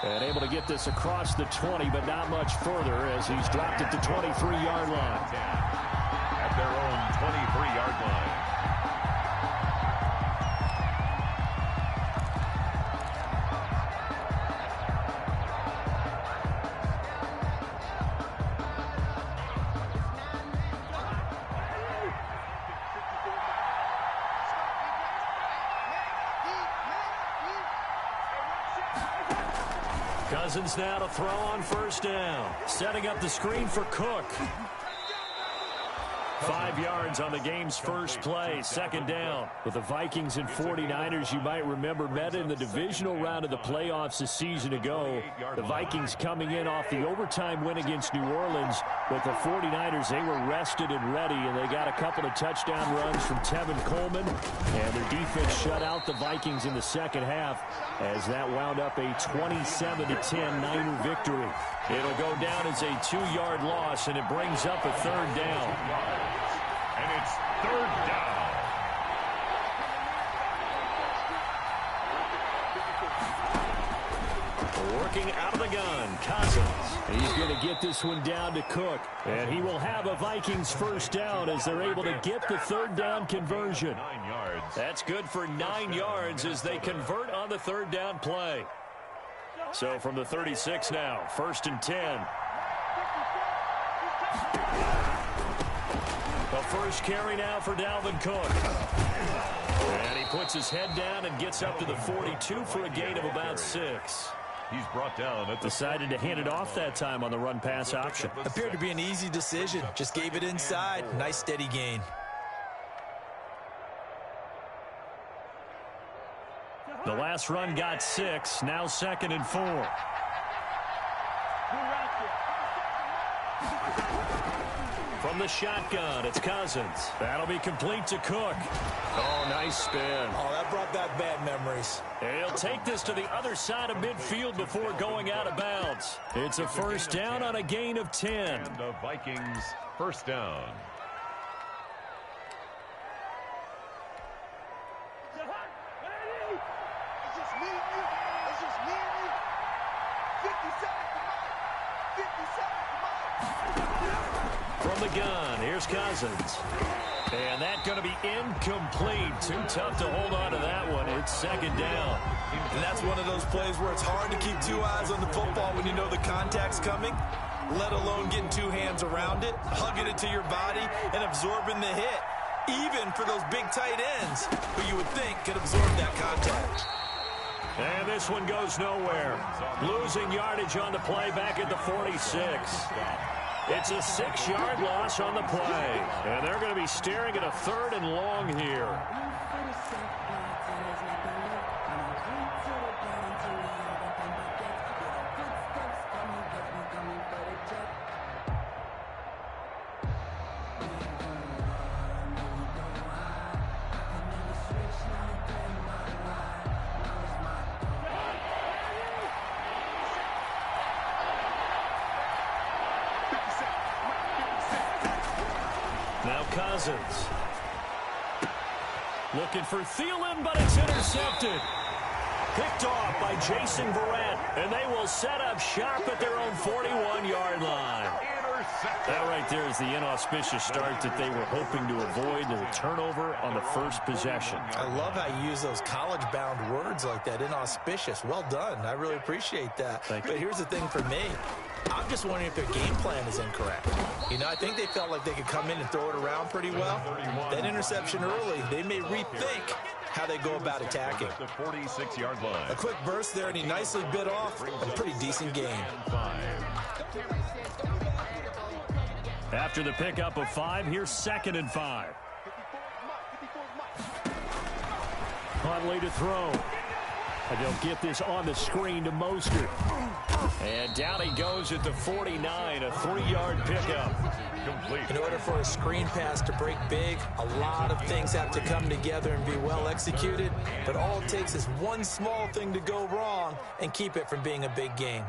And able to get this across the 20, but not much further as he's dropped it to 23-yard line. At their own 23-yard line. Cousins now to throw on first down. Setting up the screen for Cook. 5 yards on the game's first play, second down. With the Vikings and 49ers, you might remember, met in the divisional round of the playoffs a season ago. The Vikings coming in off the overtime win against New Orleans. But the 49ers, they were rested and ready, and they got a couple of touchdown runs from Tevin Coleman. And their defense shut out the Vikings in the second half as that wound up a 27-10 Niner victory. It'll go down as a 2-yard loss, and it brings up a third down. And it's third down. Working out of the gun, Cousins. He's going to get this one down to Cook. And he will have a Vikings first down as they're able to get the third down conversion. 9 yards. That's good for 9 yards as they convert on the third down play. So from the 36 now, first and 10. The first carry now for Dalvin Cook. And he puts his head down and gets up to the 42 for a gain of about 6. He's brought down at the... Decided to hand it off that time on the run-pass option. Appeared to be an easy decision. Just gave it inside. Nice steady gain. The last run got 6. Now second and 4. From the shotgun, it's Cousins. That'll be complete to Cook. Oh, nice spin. Oh, that brought back bad memories. He'll take this to the other side of midfield before going out of bounds. It's a first down on a gain of 10. And the Vikings first down. From the gun, here's Cousins. And that's going to be incomplete. Too tough to hold on to that one. It's second down. And that's one of those plays where it's hard to keep 2 eyes on the football when you know the contact's coming, let alone getting 2 hands around it, hugging it to your body, and absorbing the hit, even for those big tight ends who you would think could absorb that contact. And this one goes nowhere. Losing yardage on the play back at the 46. It's a 6-yard loss on the play. And they're going to be staring at a third and long here. Now Cousins. Looking for Thielen, but it's intercepted. Picked off by Jason Verrett, and they will set up shop at their own 41-yard line. That right there is the inauspicious start that they were hoping to avoid, the turnover on the first possession. I love how you use those college-bound words like that, inauspicious. Well done. I really appreciate that. Thank you. But here's the thing for me. I'm just wondering if their game plan is incorrect. You know, I think they felt like they could come in and throw it around pretty well. That interception early, they may rethink how they go about attacking. The 46-yard line. A quick burst there, and he nicely bit off a pretty decent gain. After the pickup of 5, here's second and 5. Huntley to throw. And they'll get this on the screen to Mostert. And down he goes at the 49, a 3-yard pickup. Complete. In order for a screen pass to break big, a lot of things have to come together and be well executed. But all it takes is one small thing to go wrong and keep it from being a big game.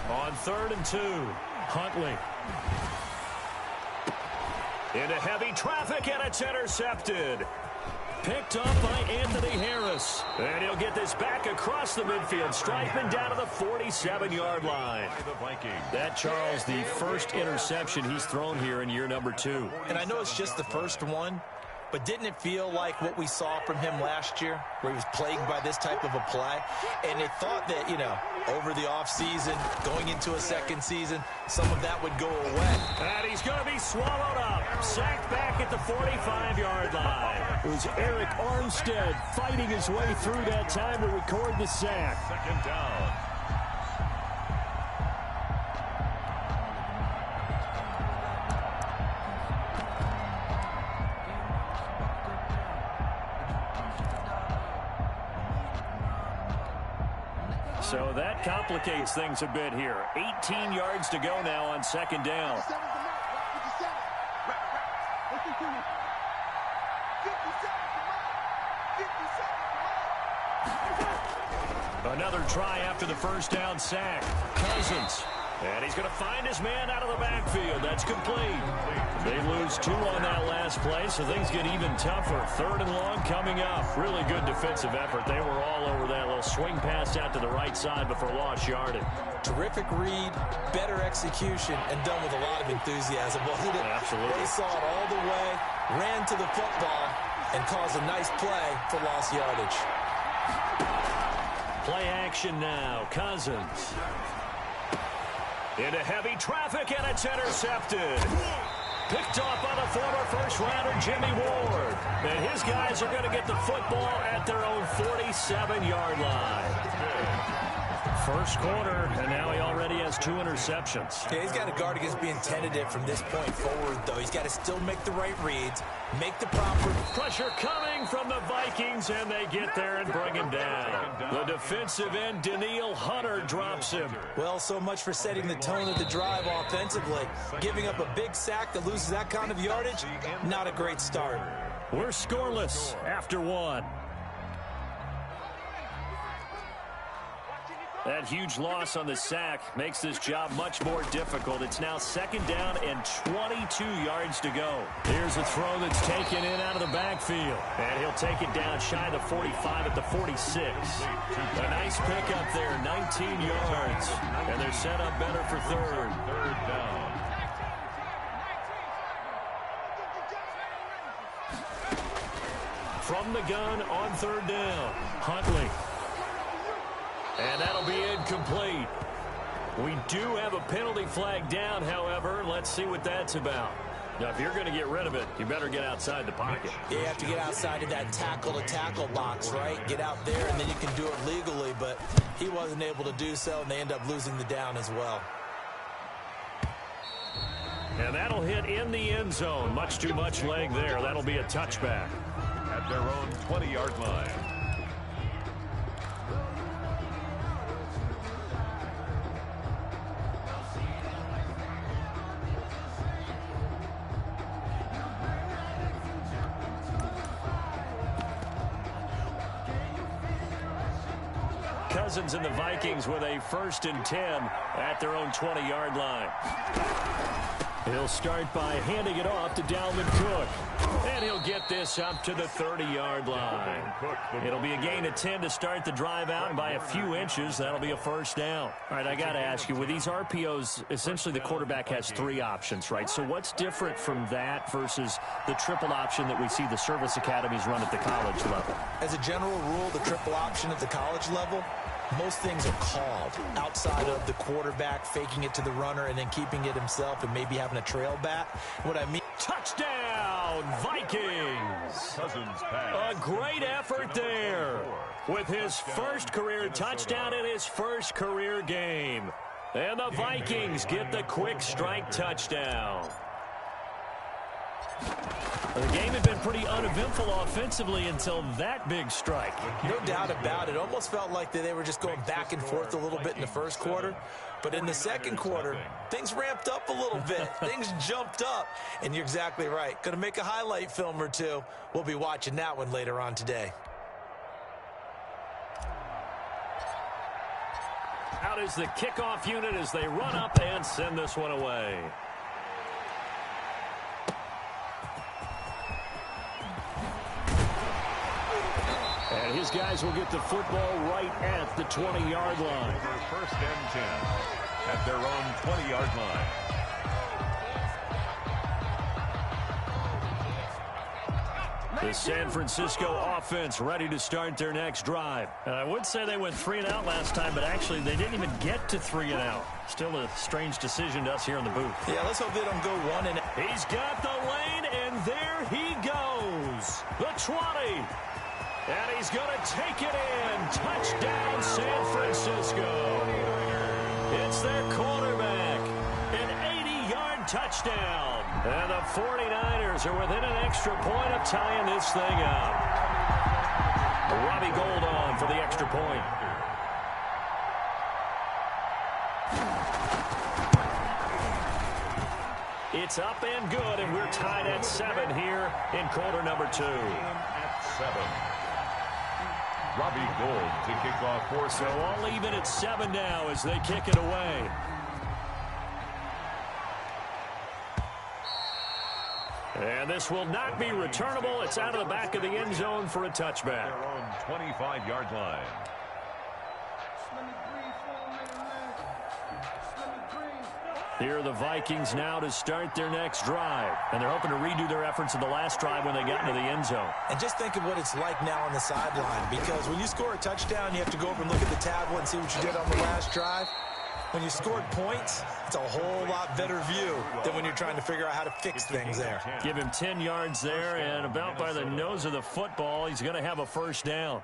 On 3rd and 2, Huntley. Into heavy traffic, and it's intercepted. picked up by Anthony Harris. And he'll get this back across the midfield stripe and down to the 47-yard line. That, Charles, the first interception he's thrown here in year number 2. And I know it's just the first one, but didn't it feel like what we saw from him last year, where he was plagued by this type of a play? And it thought that, you know, over the offseason, going into a second season, some of that would go away. And he's going to be swallowed up. Sacked back at the 45-yard line. It was Eric Armstead fighting his way through that time to record the sack. Second down. So that complicates things a bit here. 18 yards to go now on second down. Another try after the first down sack. Cousins. And he's going to find his man out of the backfield. That's complete. They lose 2 on that last play, so things get even tougher. 3rd and long coming up. Really good defensive effort. They were all over that little swing pass out to the right side before lost yardage. Terrific read, better execution, and done with a lot of enthusiasm. Wasn't it? Absolutely. They saw it all the way, ran to the football, and caused a nice play for lost yardage. Play action now. Cousins. Into heavy traffic, and it's intercepted. Picked off by the former first-rounder Jimmy Ward. And his guys are going to get the football at their own 47-yard line. First quarter, and now he already has 2 interceptions. Yeah, he's got to guard against being tentative from this point forward, though. He's got to still make the right reads, make the proper... Pressure coming from the Vikings, and they get there and bring him down. The defensive end, Daniil Hunter, drops him. Well, so much for setting the tone of the drive offensively. Giving up a big sack that loses that kind of yardage, not a great start. We're scoreless after 1. That huge loss on the sack makes this job much more difficult. It's now second down and 22 yards to go. Here's a throw that's taken in out of the backfield. And he'll take it down shy of the 45 at the 46. A nice pickup there, 19 yards. And they're set up better for 3rd. 3rd down. From the gun on 3rd down, Huntley. And that'll be incomplete. We do have a penalty flag down, however. Let's see what that's about. Now, if you're going to get rid of it, you better get outside the pocket. You have to get outside of that tackle-to-tackle box, right? Get out there, and then you can do it legally, but he wasn't able to do so, and they end up losing the down as well. And that'll hit in the end zone. Much too much leg there. That'll be a touchback. At their own 20-yard line. Cousins and the Vikings with a 1st and 10 at their own 20-yard line. He'll start by handing it off to Dalvin Cook. And he'll get this up to the 30-yard line. It'll be a gain of 10 to start the drive out, and by a few inches, that'll be a 1st down. All right, I got to ask you, with these RPOs, essentially the quarterback has 3 options, right? So what's different from that versus the triple option that we see the service academies run at the college level? As a general rule, the triple option at the college level, most things are called outside of the quarterback faking it to the runner and then keeping it himself and maybe having a trail back. What I mean... Touchdown, Vikings! A great effort there with his first career touchdown in his first career game. And the Vikings get the quick strike touchdown. The game had been pretty uneventful offensively until that big strike. No doubt about it. Almost felt like they were just going back and forth a little bit in the first quarter. But in the second quarter, things ramped up a little bit. Things jumped up. And you're exactly right. Going to make a highlight film or two. We'll be watching that one later on today. Out is the kickoff unit as they run up and send this one away. And his guys will get the football right at the 20-yard line. First and 10 at their own 20-yard line. The San Francisco offense ready to start their next drive. And I would say they went 3 and out last time, but actually they didn't even get to 3 and out. Still a strange decision to us here in the booth. Yeah, let's hope they don't go 1 and out. He's got the lane, and there he goes. The 20. And he's going to take it in. Touchdown, San Francisco. It's their quarterback. An 80-yard touchdown. And the 49ers are within an extra point of tying this thing up. Robbie Gould on for the extra point. It's up and good, and we're tied at 7 here in quarter number 2. At 7. Robbie Gould to kick off for. So all even at 7 now as they kick it away. And this will not be returnable. It's out of the back of the end zone for a touchback. Their own 25-yard line. Here are the Vikings now to start their next drive. And they're hoping to redo their efforts in the last drive when they got into the end zone. And just think of what it's like now on the sideline, because when you score a touchdown, you have to go over and look at the tablet and see what you did on the last drive. When you scored points, it's a whole lot better view than when you're trying to figure out how to fix things there. Give him 10 yards there, and about by the nose of the football, he's going to have a first down.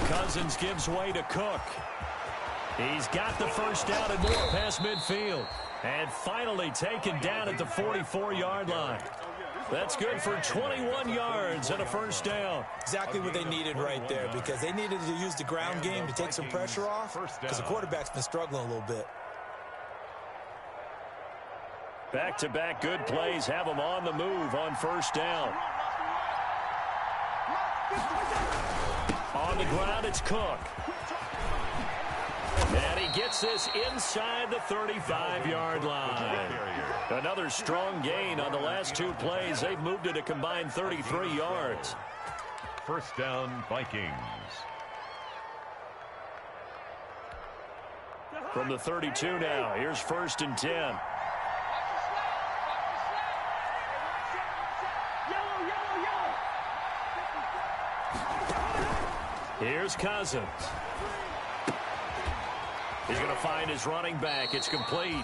Cousins gives way to Cook. He's got the first down and more past midfield. And finally taken down at the 44-yard line. That's good for 21 yards and a first down. Exactly what they needed right there, because they needed to use the ground game to take some pressure off, because the quarterback's been struggling a little bit. Back-to-back good plays have them on the move on first down. On the ground, it's Cook. And he gets this inside the 35-yard line. Another strong gain on the last 2 plays. They've moved it a combined 33 yards. First down, Vikings. From the 32 now, here's 1st and 10. Here's Cousins. He's going to find his running back. It's complete.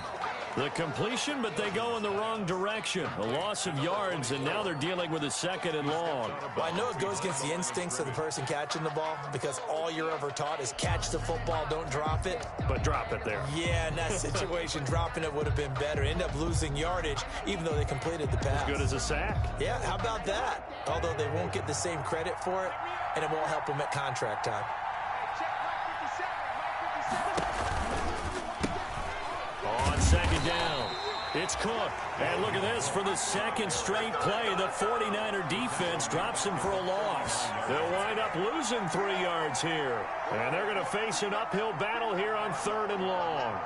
The completion, but they go in the wrong direction. A loss of yards, and now they're dealing with a 2nd and long. Well, I know it goes against the instincts of the person catching the ball, because all you're ever taught is catch the football, don't drop it. But drop it there. Yeah, in that situation, dropping it would have been better. End up losing yardage, even though they completed the pass. As good as a sack. Yeah, how about that? Although they won't get the same credit for it, and it won't help them at contract time. On 2nd down, it's Cook. And look at this, for the 2nd straight play, the 49er defense drops him for a loss. They'll wind up losing 3 yards here. And they're going to face an uphill battle here on 3rd and long.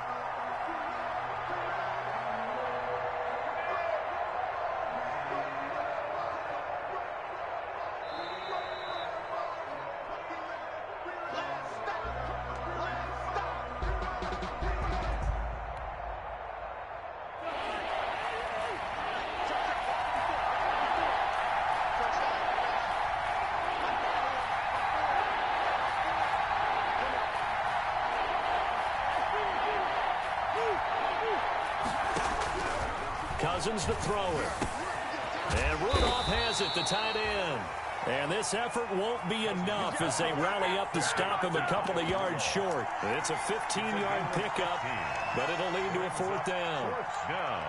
Cousins to throw it. And Rudolph has it, the tight end. And this effort won't be enough as they rally up to stop him a couple of yards short. It's a 15-yard pickup, but it'll lead to a 4th down. 4th down.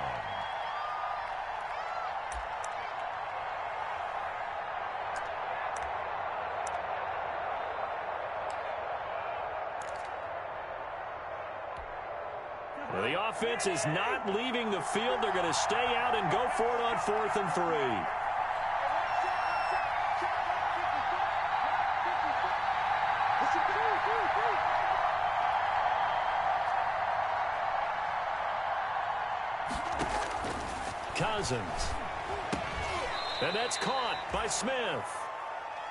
The offense is not leaving the field. They're going to stay out and go for it on 4th and 3. Cousins. And that's caught by Smith.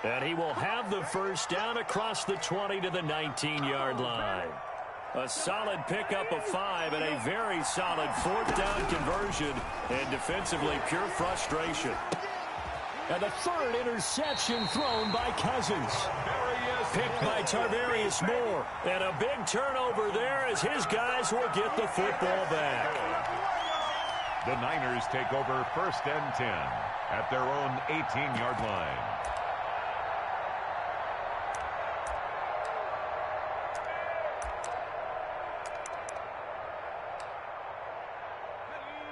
And he will have the first down across the 20 to the 19-yard line. A solid pickup of 5 and a very solid 4th down conversion. And defensively, pure frustration. And the 3rd interception thrown by Cousins. Picked by Tarvarius Moore. And a big turnover there as his guys will get the football back. The Niners take over 1st and 10 at their own 18-yard line.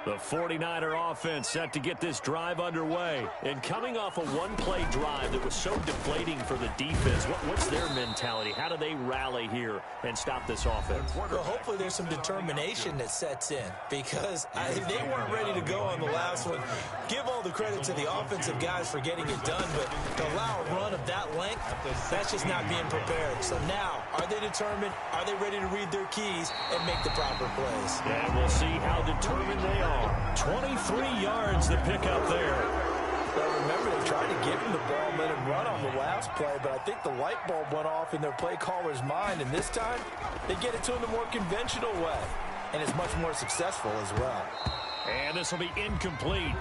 The 49er offense set to get this drive underway. And coming off a one-play drive that was so deflating for the defense, what's their mentality? How do they rally here and stop this offense? Well, hopefully there's some determination that sets in because they weren't ready to go on the last one. Give all the credit to the offensive guys for getting it done, but to allow a run of that length, that's just not being prepared. So now, are they determined? Are they ready to read their keys and make the proper plays? And we'll see how determined they are. 23 yards to pick up there. Well, remember, they tried to give him the ball and let him run on the last play, but I think the light bulb went off in their play caller's mind, and this time they get it to him the more conventional way, and it's much more successful as well. And this will be incomplete.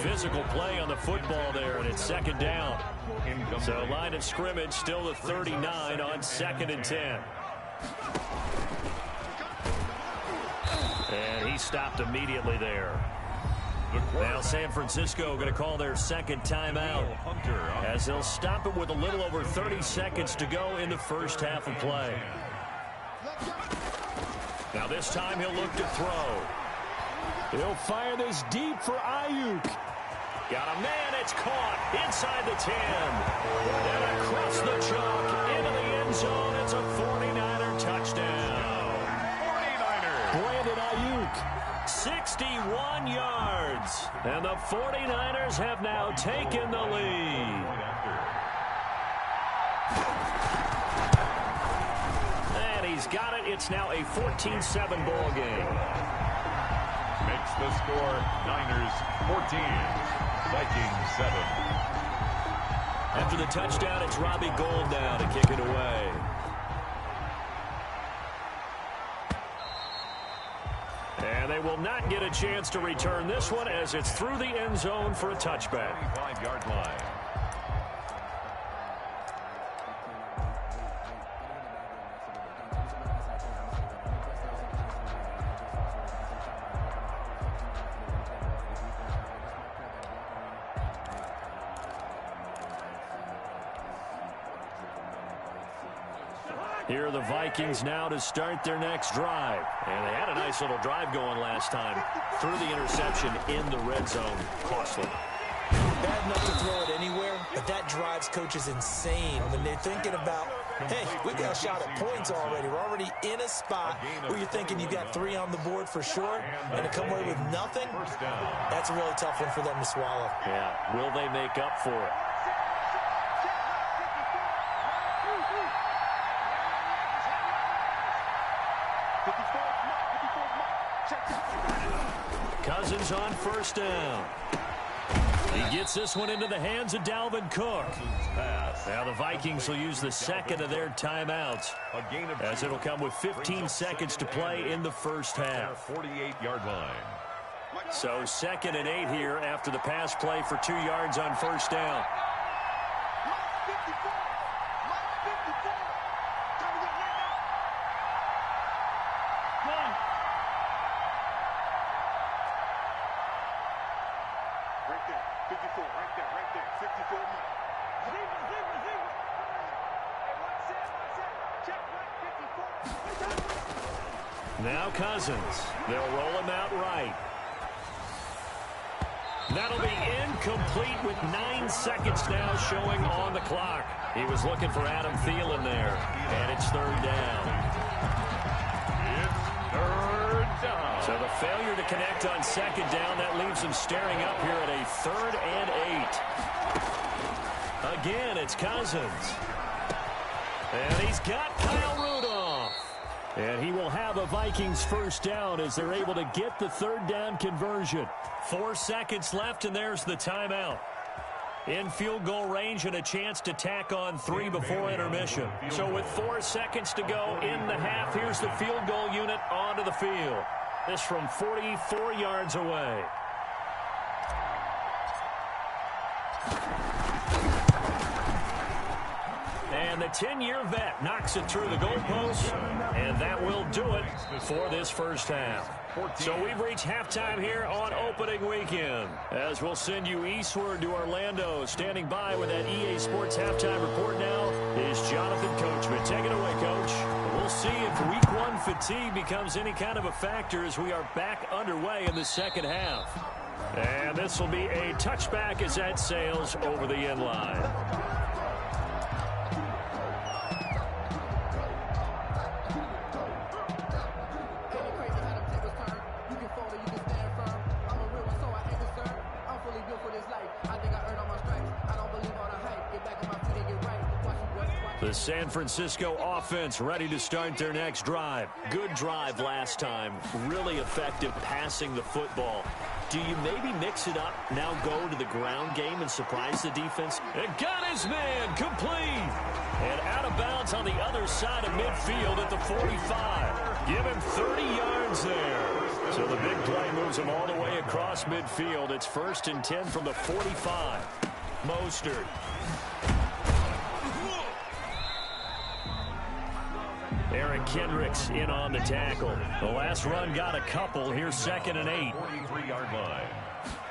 Physical play on the football there, and it's 2nd down. So line of scrimmage still the 39 on 2nd and 10. And he stopped immediately there. Now San Francisco going to call their 2nd timeout as they'll stop it with a little over 30 seconds to go in the first half of play. Now this time he'll look to throw. He'll fire this deep for Ayuk. Got a man, it's caught inside the 10. And across the chalk into the end zone. It's a 49er touchdown. 49ers. Brandon Ayuk, 61 yards. And the 49ers have now taken the lead. And he's got it. It's now a 14-7 ball game. Makes the score Niners 14, Vikings 7. After the touchdown, it's Robbie Gould now to kick it away. And they will not get a chance to return this one as it's through the end zone for a touchback. 25-yard line. Here are the Vikings now to start their next drive. And they had a nice little drive going last time. Through the interception in the red zone. Costly. Bad enough to throw it anywhere, but that drives coaches insane when they're thinking about, hey, we've got a shot at points already. We're already in a spot where you're thinking you got 3 on the board for sure, and to come away with nothing, that's a really tough one for them to swallow. Yeah, will they make up for it? Cousins on first down. He gets this one into the hands of Dalvin Cook. Now the Vikings will use the 2nd of their timeouts as it'll come with 15 seconds to play in the first half. 48-yard line. So 2nd and 8 here after the pass play for 2 yards on first down. Now Cousins. They'll roll him out right. That'll be incomplete with 9 seconds now showing on the clock. He was looking for Adam Thielen there. And it's 3rd down. It's 3rd down. So the failure to connect on second down, that leaves him staring up here at a 3rd and 8. Again, it's Cousins. And he's got Kyle Rudolph. And he will have a Vikings first down as they're able to get the 3rd down conversion. 4 seconds left, and there's the timeout. In field goal range and a chance to tack on 3 before intermission. So with 4 seconds to go in the half, here's the field goal unit onto the field. This from 44 yards away. And the 10-year vet knocks it through the goalpost, and that will do it for this first half. So we've reached halftime here on opening weekend. As we'll send you eastward to Orlando. Standing by with that EA Sports halftime report now is Jonathan Coachman. Take it away, Coach. We'll see if Week 1 fatigue becomes any kind of a factor as we are back underway in the second half. And this will be a touchback as that sails over the end line. The San Francisco offense ready to start their next drive. Good drive last time. Really effective passing the football. Do you maybe mix it up, now go to the ground game and surprise the defense? And got his man complete. And out of bounds on the other side of midfield at the 45. Give him 30 yards there. So the big play moves him all the way across midfield. It's 1st and 10 from the 45. Mostert. Eric Kendricks in on the tackle. The last run got a couple. Here's 2nd and 8. 43-yard line.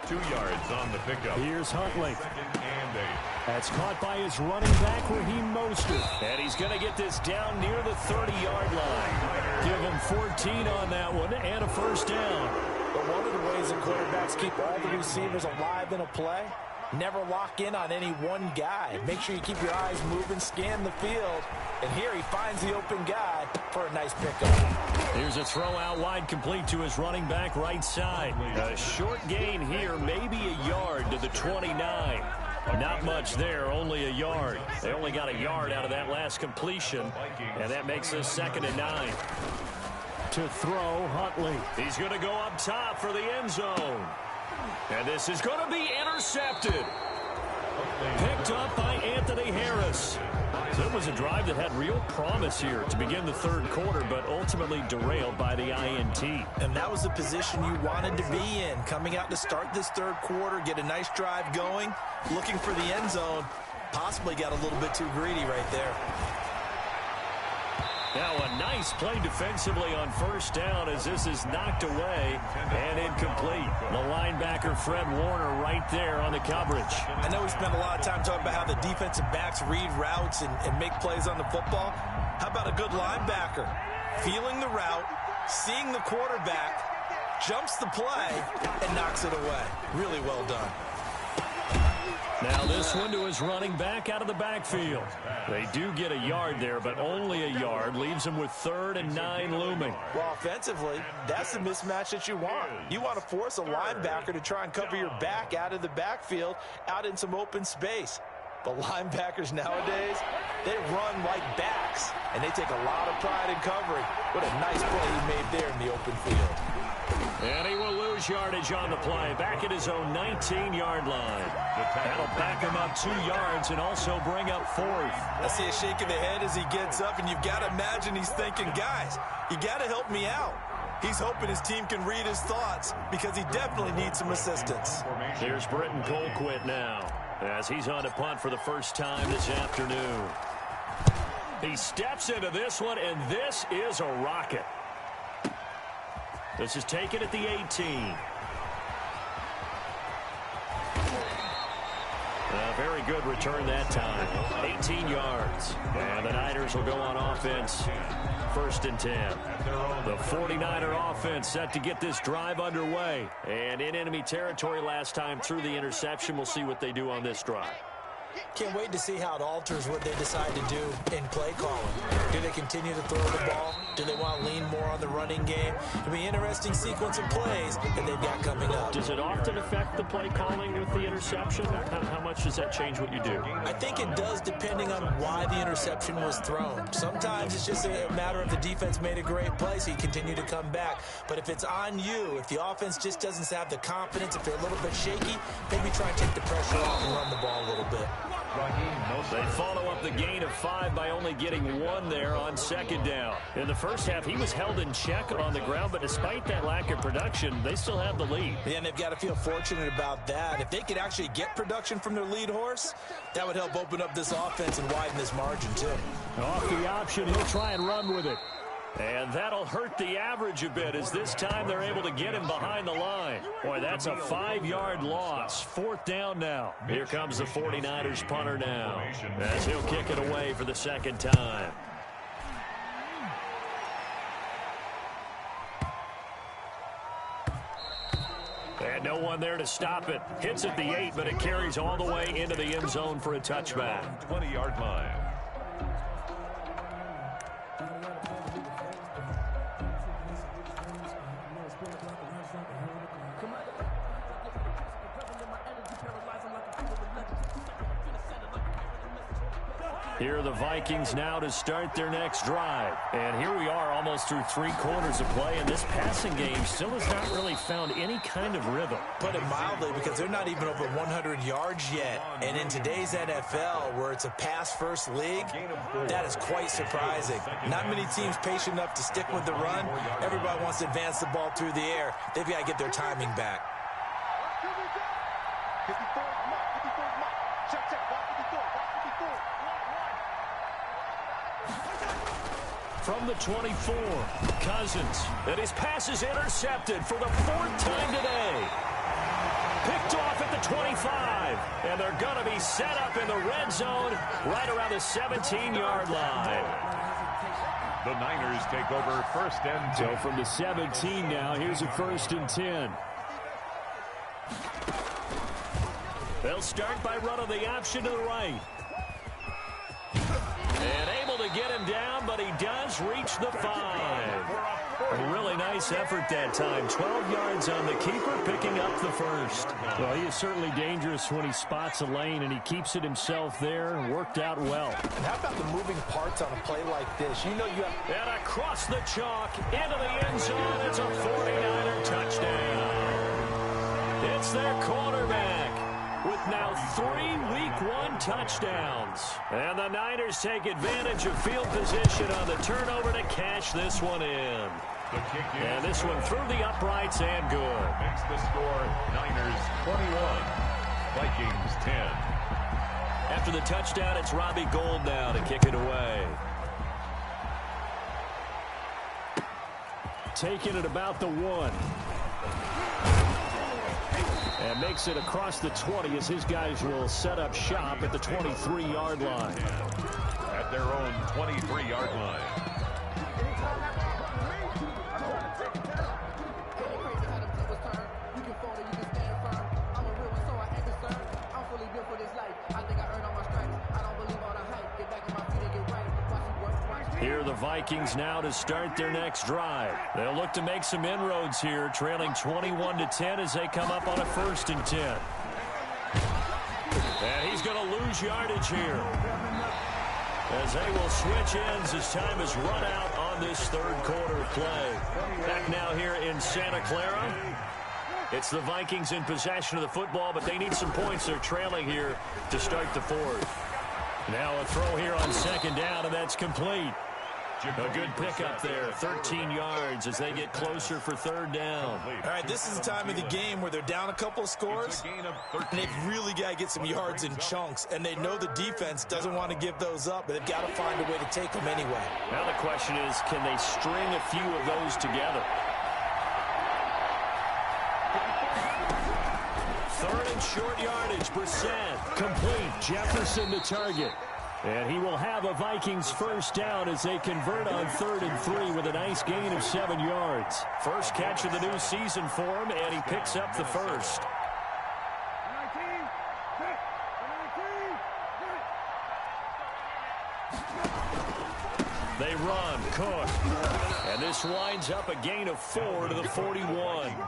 2 yards on the pickup. Here's Huntley. 2nd and 8. That's caught by his running back, Raheem Mostert. And he's going to get this down near the 30-yard line. Give him 14 on that one and a first down. But one of the ways that quarterbacks keep all the receivers alive in a play, never lock in on any one guy. Make sure you keep your eyes moving, scan the field. And here he finds the open guy for a nice pickup. Here's a throw out wide, complete to his running back right side. A short gain here, maybe a yard to the 29. Not much there, only a yard. They only got a yard out of that last completion, and that makes this 2nd and 9. To throw, Huntley. He's going to go up top for the end zone. And this is going to be intercepted. Picked up by Anthony Harris. So it was a drive that had real promise here to begin the 3rd quarter, but ultimately derailed by the INT. And that was the position you wanted to be in. Coming out to start this 3rd quarter, get a nice drive going, looking for the end zone. Possibly got a little bit too greedy right there. Now a nice play defensively on 1st down as this is knocked away and incomplete. The linebacker Fred Warner right there on the coverage. I know we spent a lot of time talking about how the defensive backs read routes and make plays on the football. How about a good linebacker? Feeling the route, seeing the quarterback, jumps the play, and knocks it away. Really well done. Now this one to his running back out of the backfield. They do get a yard there, but only a yard. Leaves them with 3rd and 9 looming. Well, offensively, that's the mismatch that you want. You want to force a linebacker to try and cover your back out of the backfield, out in some open space. But linebackers nowadays, they run like backs, and they take a lot of pride in covering. What a nice play he made there in the open field. And he will lose yardage on the play. Back at his own 19-yard line. That'll back him up 2 yards and also bring up 4th. I see a shake of the head as he gets up, and you've got to imagine he's thinking, guys, you got to help me out. He's hoping his team can read his thoughts because he definitely needs some assistance. Here's Britton Colquitt now as he's on to punt for the first time this afternoon. He steps into this one, and this is a rocket. This is taken at the 18. A very good return that time. 18 yards. And the Niners will go on offense. 1st and 10. The 49er offense set to get this drive underway. And in enemy territory last time through the interception. We'll see what they do on this drive. Can't wait to see how it alters what they decide to do in play calling. Do they continue to throw the ball? Do they want to lean more on the running game? It'll be an interesting sequence of plays that they've got coming up. Does it often affect the play calling with the interception? How much does that change what you do? I think it does, depending on why the interception was thrown. Sometimes it's just a matter of the defense made a great play, so you continue to come back. But if it's on you, if the offense just doesn't have the confidence, if they're a little bit shaky, maybe try and take the pressure off and run the ball a little bit. They follow up the gain of 5 by only getting 1 there on second down. In the first half, he was held in check on the ground, but despite that lack of production, they still have the lead. Yeah, and they've got to feel fortunate about that. If they could actually get production from their lead horse, that would help open up this offense and widen this margin, too. Off the option, he'll try and run with it. And that'll hurt the average a bit as this time they're able to get him behind the line. Boy, that's a 5-yard loss. 4th down now. Here comes the 49ers punter now as he'll kick it away for the second time. And no one there to stop it. Hits at the 8, but it carries all the way into the end zone for a touchback. 20-yard line. Here are the Vikings now to start their next drive. And here we are almost through 3 quarters of play, and this passing game still has not really found any kind of rhythm. Put it mildly, because they're not even over 100 yards yet. And in today's NFL, where it's a pass-first league, that is quite surprising. Not many teams patient enough to stick with the run. Everybody wants to advance the ball through the air. They've got to get their timing back. From the 24, Cousins. And his pass is intercepted for the 4th time today. Picked off at the 25. And they're going to be set up in the red zone right around the 17-yard line. The Niners take over 1st and 10. So from the 17 now, here's a 1st and 10. They'll start by running the option to the right. And able to get him down, but he does reach the 5. A really nice effort that time. 12 yards on the keeper, picking up the 1st. Well, he is certainly dangerous when he spots a lane, and he keeps it himself there. Worked out well. And how about the moving parts on a play like this? You know you have... And across the chalk, into the end zone. It's a 49er touchdown. It's their quarterback with now 3 Week 1 touchdowns. And the Niners take advantage of field position on the turnover to cash this one in. And this one through the uprights and good. Makes the score Niners 21, Vikings 10. After the touchdown, it's Robbie Gould now to kick it away. Taking it about the 1. And makes it across the 20 as his guys will set up shop at the 23-yard line. At their own 23-yard line. Here are the Vikings now to start their next drive. They'll look to make some inroads here, trailing 21-10 as they come up on a 1st and 10. And he's going to lose yardage here, as they will switch ends as time is run out on this 3rd quarter of play. Back now here in Santa Clara. It's the Vikings in possession of the football, but they need some points. They're trailing here to start the 4th. Now a throw here on 2nd down, and that's complete. A good pickup there, 13 yards as they get closer for 3rd down. All right, this is the time of the game where they're down a couple of scores, and they've really got to get some yards in chunks, and they know the defense doesn't want to give those up, but they've got to find a way to take them anyway. Now the question is, can they string a few of those together? 3rd and short yardage, Brissett, complete, Jefferson to target. And he will have a Vikings 1st down as they convert on 3rd and 3 with a nice gain of 7 yards. First catch of the new season for him, and he picks up the 1st. They run. Cook. And this winds up a gain of 4 to the 41.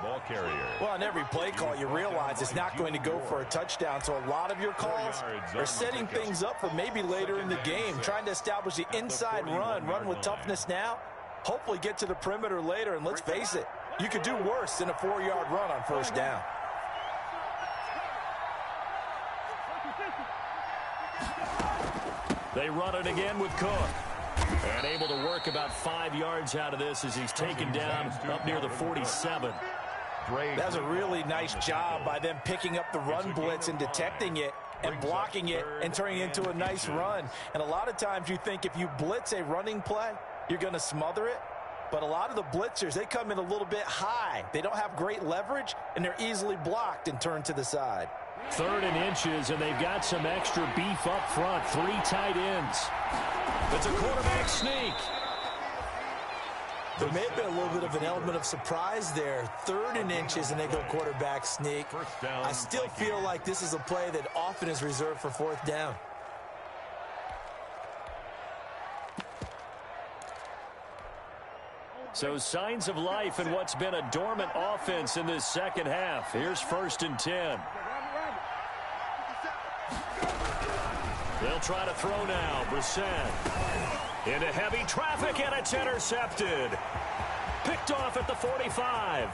Ball carrier. Well, on every play call, you realize it's not going to go for a touchdown. So a lot of your calls are setting things up for maybe later in the game, trying to establish the inside run with toughness now. Hopefully get to the perimeter later, and let's face it, you could do worse than a 4-yard run on first down. They run it again with Cook. And able to work about 5 yards out of this as he's taken down up near the 47. That's a really nice job by them picking up the run blitz and detecting it and blocking it and turning it into a nice run. And a lot of times you think if you blitz a running play, you're going to smother it. But a lot of the blitzers, they come in a little bit high. They don't have great leverage, and they're easily blocked and turned to the side. 3rd and inches, and they've got some extra beef up front. 3 tight ends. It's a quarterback sneak. There may have been a little bit of an element of surprise there. 3rd and inches, and they go quarterback sneak. I still feel like this is a play that often is reserved for 4th down. So signs of life in what's been a dormant offense in this second half. Here's 1st and 10. They'll try to throw now. Brissett into heavy traffic, and it's intercepted. Picked off at the 45.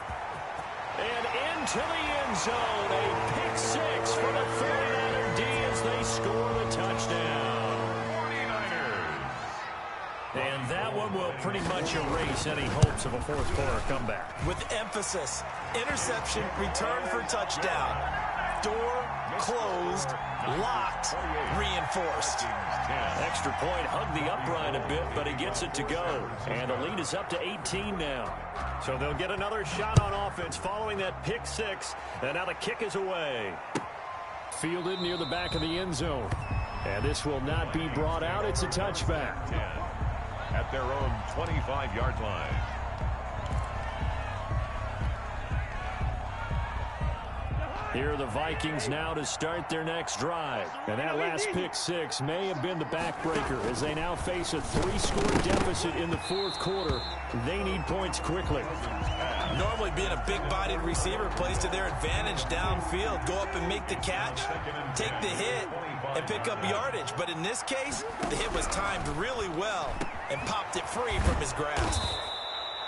And into the end zone. A pick 6 for the 49er D as they score the touchdown. 49ers. And that one will pretty much erase any hopes of a 4th quarter comeback. With emphasis, interception, return for touchdown. Door closed, locked, reinforced. Extra point, hugged the upright a bit, but he gets it to go. And the lead is up to 18 now. So they'll get another shot on offense following that pick 6. And now the kick is away. Fielded near the back of the end zone. And this will not be brought out. It's a touchback. 10 at their own 25-yard line. Here are the Vikings now to start their next drive. And that last pick 6 may have been the backbreaker as they now face a 3-score deficit in the 4th quarter. They need points quickly. Normally being a big-bodied receiver plays to their advantage downfield. Go up and make the catch, take the hit, and pick up yardage. But in this case, the hit was timed really well and popped it free from his grasp.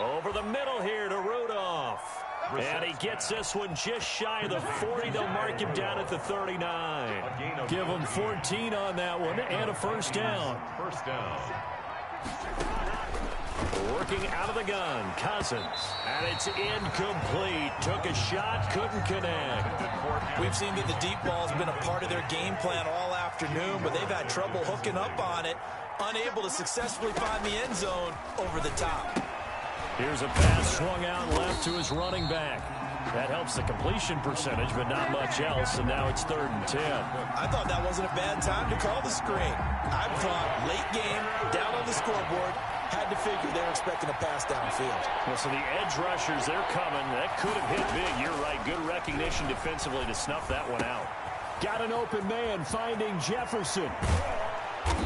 Over the middle here to Rudolph. And he gets this one just shy of the 40. They'll mark him down at the 39. Give him 14 on that one and a 1st down. 1st down. Working out of the gun, Cousins. And it's incomplete. Took a shot, couldn't connect. We've seen that the deep ball's been a part of their game plan all afternoon, but they've had trouble hooking up on it, unable to successfully find the end zone over the top. Here's a pass swung out left to his running back. That helps the completion percentage, but not much else, and now it's 3rd and 10. I thought that wasn't a bad time to call the screen. I thought late game, down on the scoreboard, had to figure they were expecting a pass downfield. Well, so the edge rushers, they're coming. That could have hit big. You're right. Good recognition defensively to snuff that one out. Got an open man finding Jefferson.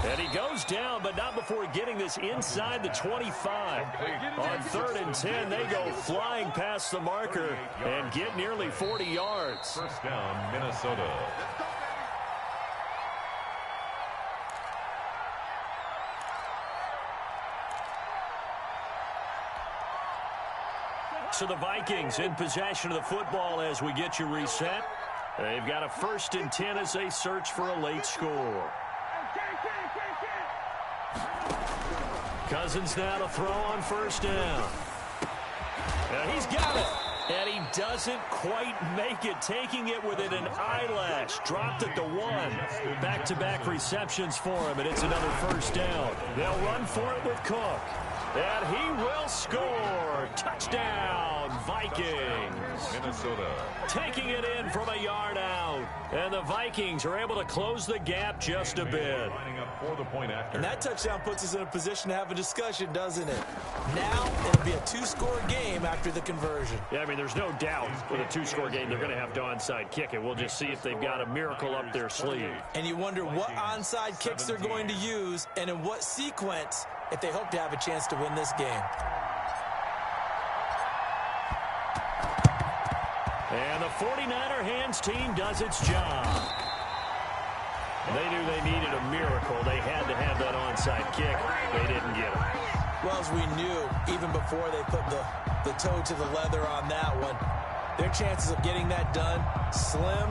And he goes down, but not before getting this inside the 25. On 3rd and 10, they go flying past the marker and get nearly 40 yards. 1st down, Minnesota. So the Vikings in possession of the football as we get you reset. They've got a 1st and 10 as they search for a late score. Cousins now to throw on 1st down. And he's got it. And he doesn't quite make it, taking it within an eyelash. Dropped it to 1. Back-to-back receptions for him, and it's another 1st down. They'll run for it with Cook. And he will score. Touchdown, Vikings. Minnesota. Taking it in from a yard out. And the Vikings are able to close the gap just a bit. Lining up for the point after. And that touchdown puts us in a position to have a discussion, doesn't it? Now it'll be a 2-score game after the conversion. Yeah, I mean, there's no doubt with a 2-score game they're going to have to onside kick it. We'll just see if they've got a miracle up their sleeve. And you wonder what onside kicks they're going to use and in what sequence if they hope to have a chance to win this game. And the 49er hands team does its job. They knew they needed a miracle. They had to have that onside kick. They didn't get it. Well, as we knew, even before they put the toe to the leather on that one, their chances of getting that done, slim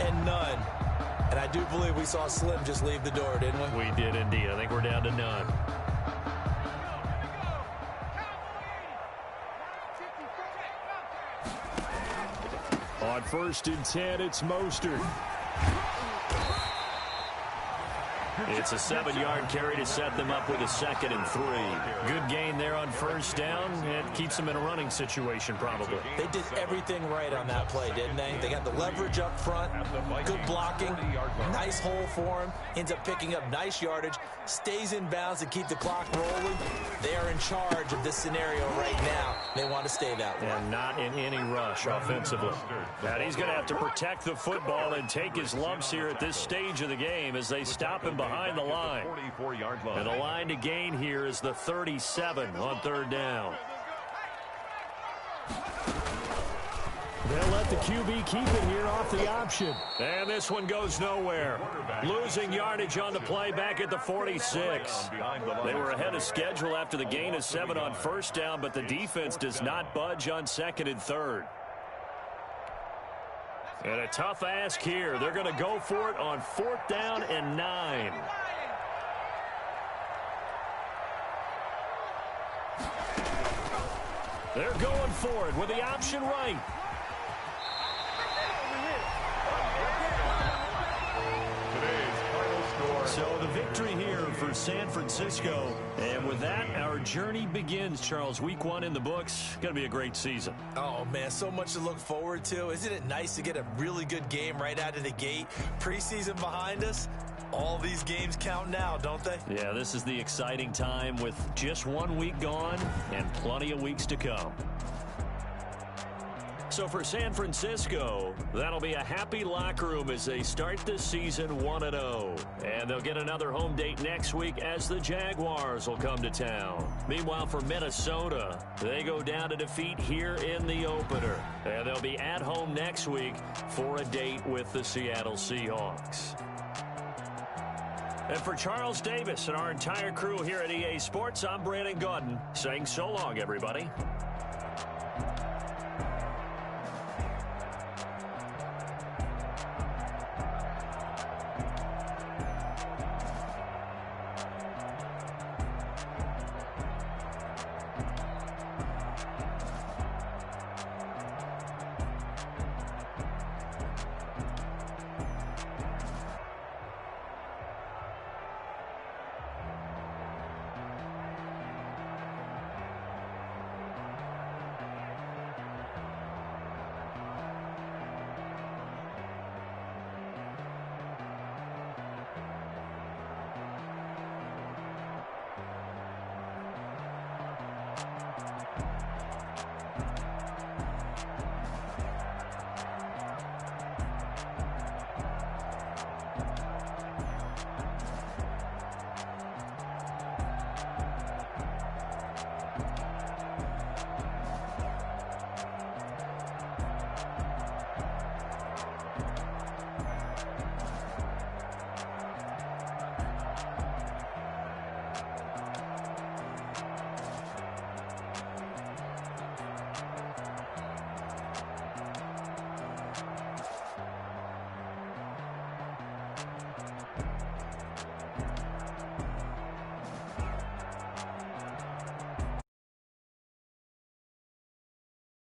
and none. And I do believe we saw Slim just leave the door, didn't we? We did indeed. I think we're down to none. On 1st and 10, it's Mostert. It's a 7-yard carry to set them up with a 2nd and 3. Good gain there on 1st down. It keeps them in a running situation, probably. They did everything right on that play, didn't they? They got the leverage up front, good blocking, nice hole for him, ends up picking up nice yardage, stays in bounds to keep the clock rolling. They are in charge of this scenario right now. They want to stay that way. And not in any rush offensively. And he's going to have to protect the football and take his lumps here at this stage of the game as they stop him behind the line. And the line to gain here is the 37 on 3rd down. They'll let the QB keep it here off the option. And this one goes nowhere. Losing yardage on the play back at the 46. They were ahead of schedule after the gain of 7 on 1st down, but the defense does not budge on 2nd and 3rd. And a tough ask here. They're going to go for it on 4th down and 9. They're going for it with the option right. So the victory here for San Francisco. And with that, our journey begins, Charles. Week 1 in the books. Going to be a great season. Oh, man, so much to look forward to. Isn't it nice to get a really good game right out of the gate? Preseason behind us. All these games count now, don't they? Yeah, this is the exciting time with just 1 week gone and plenty of weeks to come. So for San Francisco, that'll be a happy locker room as they start this season 1-0. And they'll get another home date next week as the Jaguars will come to town. Meanwhile, for Minnesota, they go down to defeat here in the opener. And they'll be at home next week for a date with the Seattle Seahawks. And for Charles Davis and our entire crew here at EA Sports, I'm Brandon Gaudin saying so long, everybody.